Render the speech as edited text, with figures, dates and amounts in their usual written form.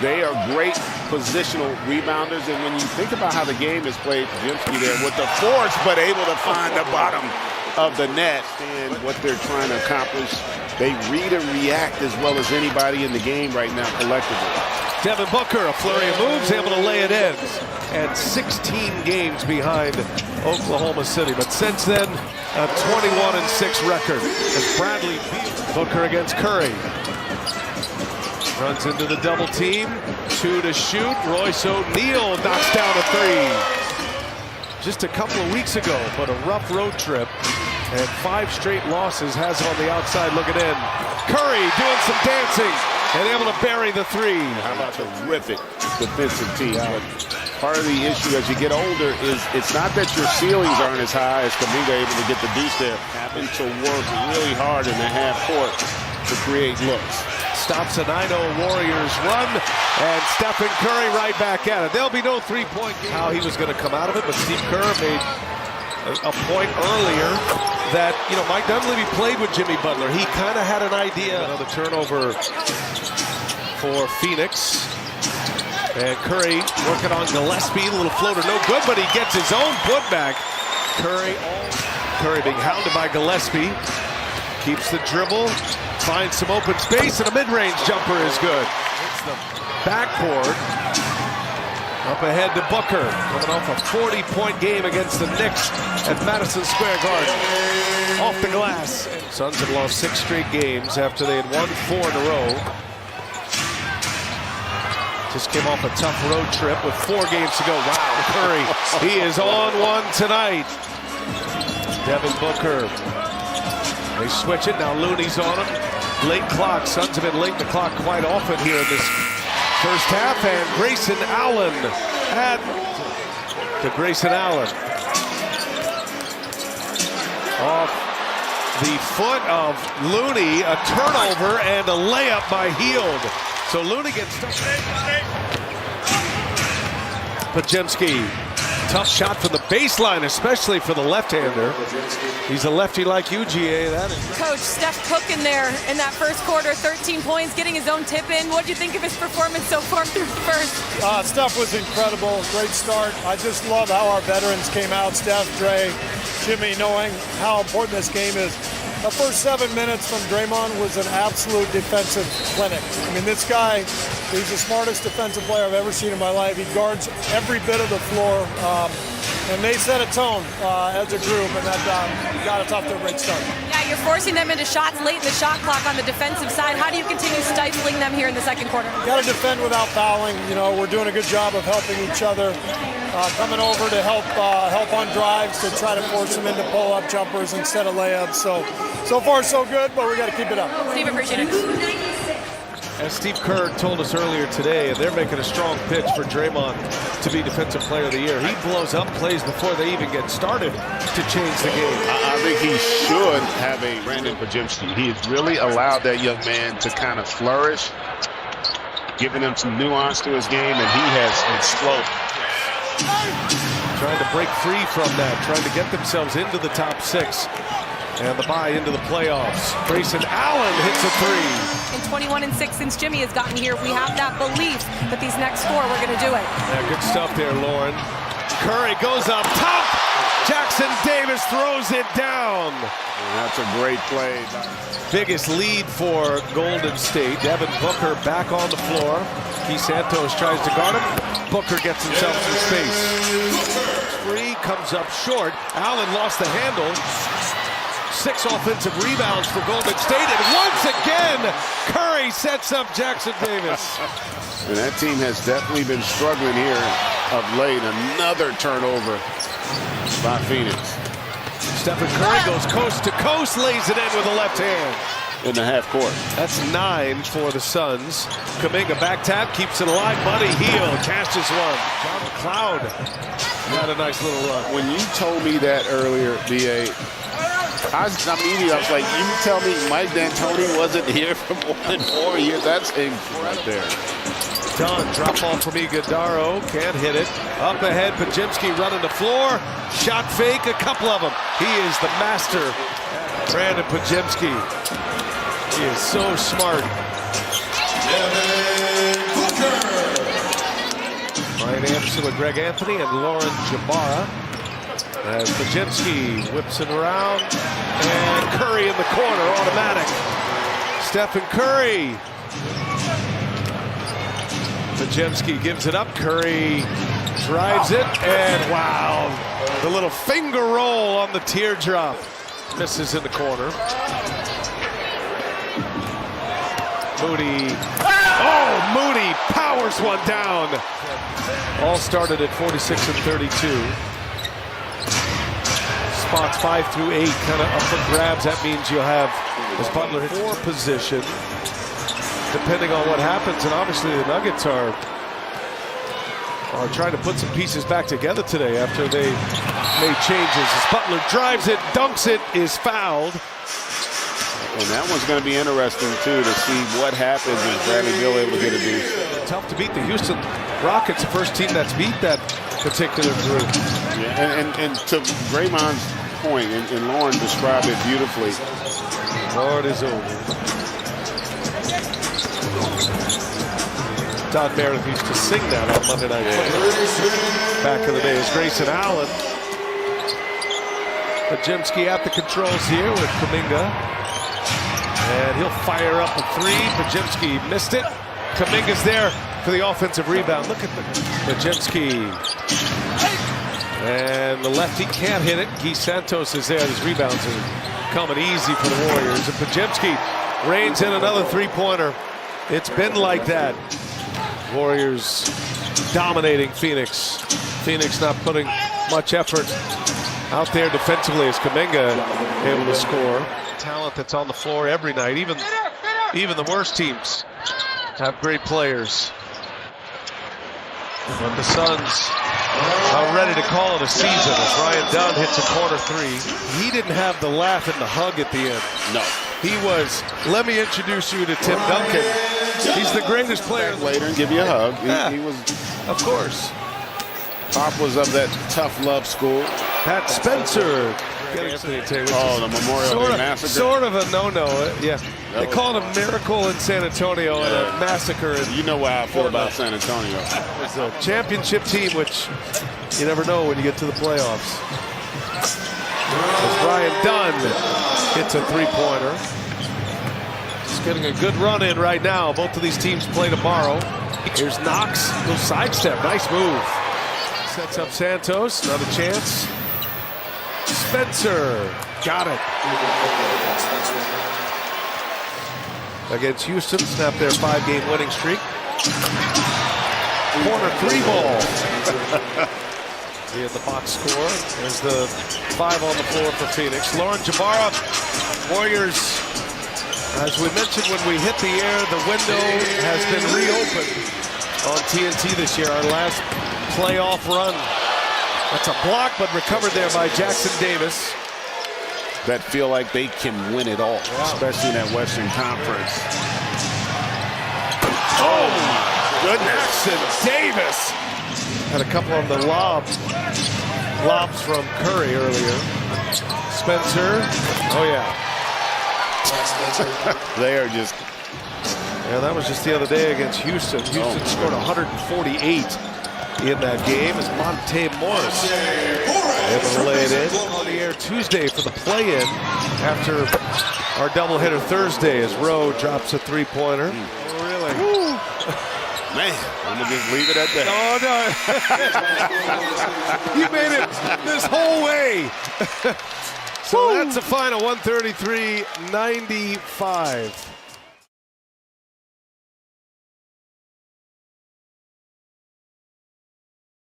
They are great positional rebounders, and when you think about how the game is played, Podziemski there with the force, but able to find the bottom of the net and what they're trying to accomplish. They read and react as well as anybody in the game right now collectively. Devin Booker, a flurry of moves, able to lay it in. And 16 games behind Oklahoma City. But since then, a 21-6 record as Bradley beats Booker against Curry. Runs into the double team, 2 to shoot. Royce O'Neal knocks down a 3. Just a couple of weeks ago, but a rough road trip. And 5 straight losses has him on the outside looking in. Curry doing some dancing and able to bury the 3. How about the terrific defensive team? But part of the issue as you get older is it's not that your ceilings aren't as high as Kuminga able to get the deuce there. Having to work really hard in the half court to create looks. Stops a 9-0 Warriors run, and Stephen Curry right back at it. There'll be no 3-point game. How he was going to come out of it, but Steve Kerr made a point earlier that, you know, Mike Dunleavy played with Jimmy Butler. He kind of had an idea. Another turnover for Phoenix. And Curry working on Gillespie, a little floater, no good, but he gets his own putback. Curry being hounded by Gillespie. Keeps the dribble, finds some open space, and a mid-range jumper is good. It's the backboard. Up ahead to Booker, coming off a 40-point game against the Knicks at Madison Square Garden. Off the glass. Suns had lost 6 straight games after they had won 4 in a row. Just came off a tough road trip with 4 games to go. Wow, Curry, he is on one tonight. Devin Booker. They switch it, now Looney's on him. Late clock, Suns have been late in the clock quite often here in this first half, and Grayson Allen to Grayson Allen. Off the foot of Looney, a turnover and a layup by Hield. So Looney gets stuck. Podziemski, tough shot from the baseline, especially for the left-hander. He's a lefty like you, GA. That is. Coach, Steph Cook in there in that first quarter, 13 points, getting his own tip in. What do you think of his performance so far through the first? Steph was incredible, great start. I just love how our veterans came out, Steph, Dre, Jimmy, knowing how important this game is. The first 7 minutes from Draymond was an absolute defensive clinic. I mean, this guy, he's the smartest defensive player I've ever seen in my life. He guards every bit of the floor, and they set a tone as a group, and that got us off to a great start. Yeah, you're forcing them into shots late in the shot clock on the defensive side. How do you continue stifling them here in the second quarter? Got to defend without fouling. You know, we're doing a good job of helping each other. Coming over to help on drives to try to force them into pull-up jumpers instead of layups. So far so good, but we got to keep it up. Steve, appreciate it. As Steve Kerr told us earlier today, they're making a strong pitch for Draymond to be Defensive Player of the Year. He blows up plays before they even get started to change the game. I think he should have a Brandin Podziemski. He has really allowed that young man to kind of flourish, giving him some nuance to his game, and he has exploded. Trying to break free from that, trying to get themselves into the top 6 and the bye into the playoffs. Grayson Allen hits a 3. In 21-6 since Jimmy has gotten here, we have that belief that these next 4 we're going to do it. Yeah, good stuff there, Lauren. Curry goes up top. Jackson Davis throws it down. And that's a great play. Biggest lead for Golden State. Devin Booker back on the floor. Keith Santos tries to guard him. Booker gets himself some space. 3 comes up short. Allen lost the handle. 6 offensive rebounds for Golden State. And once again, Curry sets up Jackson Davis. And that team has definitely been struggling here of late. Another turnover by Phoenix. Stephen Curry goes coast to coast, lays it in with the left hand. In the half court. That's 9 for the Suns. Kuminga back tap, keeps it alive. Buddy Hield cashes one. John McLeod had a nice little run. When you told me that earlier, BA, I was like, you tell me Mike D'Antoni wasn't here for more than 4 years? That's incredible right there. Done. Drop ball from Iguodaro. Can't hit it. Up ahead, Podziemski running the floor. Shot fake, a couple of them. He is the master. Brandin Podziemski. He is so smart. Devin Booker. Houston with Greg Anthony and Lauren Jabara. As Podziemski whips it around, and Curry in the corner, automatic. Stephen Curry. Podziemski gives it up. Curry drives it, and wow, the little finger roll on the teardrop. Misses in the corner. Moody. Oh, Moody powers one down. All started at 46 and 32. Spots 5 through 8 kind of up for grabs. That means you'll have, as Butler hits 4 position, depending on what happens. And obviously the Nuggets are trying to put some pieces back together today after they made changes. As Butler drives it, dunks it, is fouled. And that one's going to be interesting, too, to see what happens when Brandin Bill able to get a deuce. Tough to beat the Houston Rockets, the first team that's beat that particular group. Yeah, and to Draymond's point, and Lauren described it beautifully. Lord is over. Todd Meredith used to sing that on Monday Night Football back in the day. It's Grayson Allen. Podziemski at the controls here with Kuminga. And he'll fire up a 3. Podziemski missed it. Kuminga's there for the offensive rebound. Look at Podziemski. And the lefty can't hit it. Guy Santos is there. These rebounds are coming easy for the Warriors. And Podziemski reins in another 3-pointer. It's been like that. Warriors dominating Phoenix. Phoenix not putting much effort out there defensively as Kuminga able to score. Talent that's on the floor every night. Even the worst teams have great players. But the Suns are ready to call it a season as Ryan Dunn hits a corner 3. He didn't have the laugh and the hug at the end. No. He was, let me introduce you to Tim Duncan. He's the greatest player. Later and give you a hug. Yeah. He was, of course. Pop was of that tough love school. Pat Spencer. Oh, the Memorial Day Massacre. Sort of a no-no. Yeah. They call it a miracle in San Antonio and a massacre in You know how I feel about San Antonio. It's a championship team, which you never know when you get to the playoffs. As Ryan Dunn hits a 3-pointer. He's getting a good run in right now. Both of these teams play tomorrow. Here's Knox. Little sidestep. Nice move. Sets up Santos. Not a chance. Spencer. Got it. Against Houston. Snap their 5-game winning streak. Corner 3 ball. In the box score. There's the 5 on the floor for Phoenix. Lauren Jabara. Warriors, as we mentioned when we hit the air, the window has been reopened on TNT this year. Our last playoff run. That's a block, but recovered there by Jackson Davis. That feel like they can win it all, especially in that Western Conference. Oh, goodness. And Davis had a couple on the lobs from Curry earlier. Spencer. Oh, yeah. They are just... Yeah, that was just the other day against Houston. Houston scored 148 in that game as Monte Morris able to lay it in. On the air Tuesday for the play-in after our doubleheader Thursday as Rowe drops a 3-pointer. Oh, really? Man, I'm going to just leave it at that. Oh, no. You made it this whole way. So that's the final, 133-95.